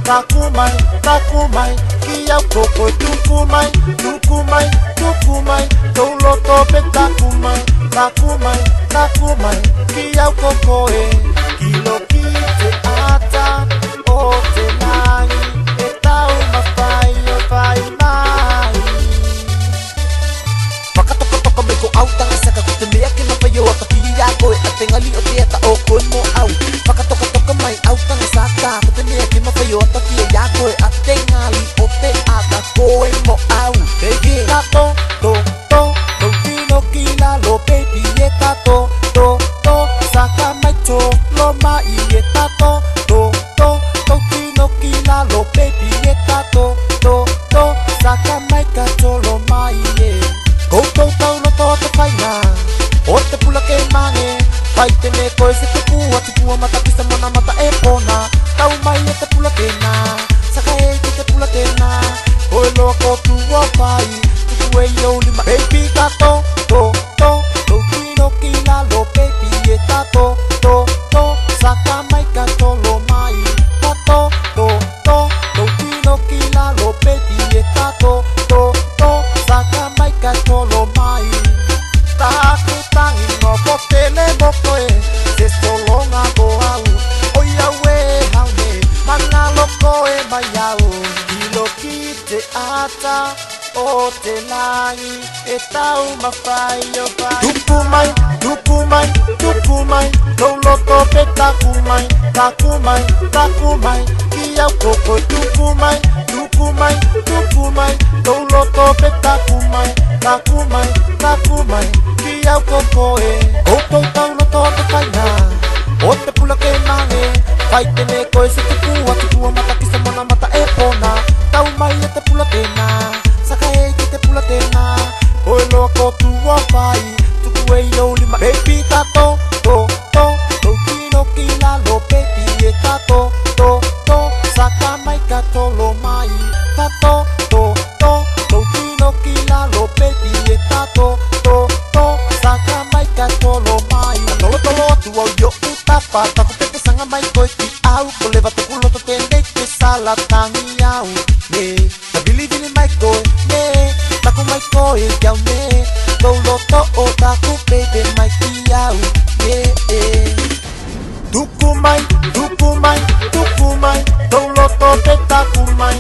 takumai, kia koko tukumai, tau loto pe takumai, kia koko kilo kite ata, o te nai, e tau mawhai o whai mai. Whakatoko me ko au tanga saka ko te mea ke mawhai o aka pii a koe, a te ngali o te ata o koe mo au. Whakatoko mai au tanga saka ko te mea ke mawhai o aka pii a koe, a te ngali o te ata koe mo au. Baby, tato, no kino kila lo baby, e tato, saka mai to, lo mai e tato, kino kila lo baby, e tato, saka mai kato lo mai e. Koutou tau no to te whainga, o te pula ke mange, whai te me koe se tupua matapisa mona mata e pona, tau mai e te pula ke na, saka e te pula ke na, koe loa ko tua whai, tuku e iau lima, baby tato, kino kila lo baby e tato, saka mai kato lo mai, tato, kino kila lo baby e tato, saka mai kato lo mai. Taku tangi no potele moko e, se solonga ko au, oi au e haune, mana loko e mai au, kilo kite ata, o te nai, e tau mawhai o whai. Tukumai, tau loto pe takumai, ki au koko tukumai, tau loto pe takumai, ki au koko e. Koutou tau loto te whainga, o te pula ke mange, whai te me koe se tupua matakisa mona mata e pona, tau mai e te pula ke na, saka e ki te pula ke na, koe loa ko tua whai, tuku e iau lima, baby tato, kino kila lo baby e tato, saka mai kato lo mai, tato, kino kila lo baby e tato, saka mai kato lo mai. Tolo atu au yo utapa, taku pete sanga mai koe ki au, ko lewa tuku loto te nei te sala tangi au, ne, ta vili mai koe, ne, taku mai koe kiau ne, tau loto o taku pete mai ki au, ne, Tukumai, tau loto pe takumai,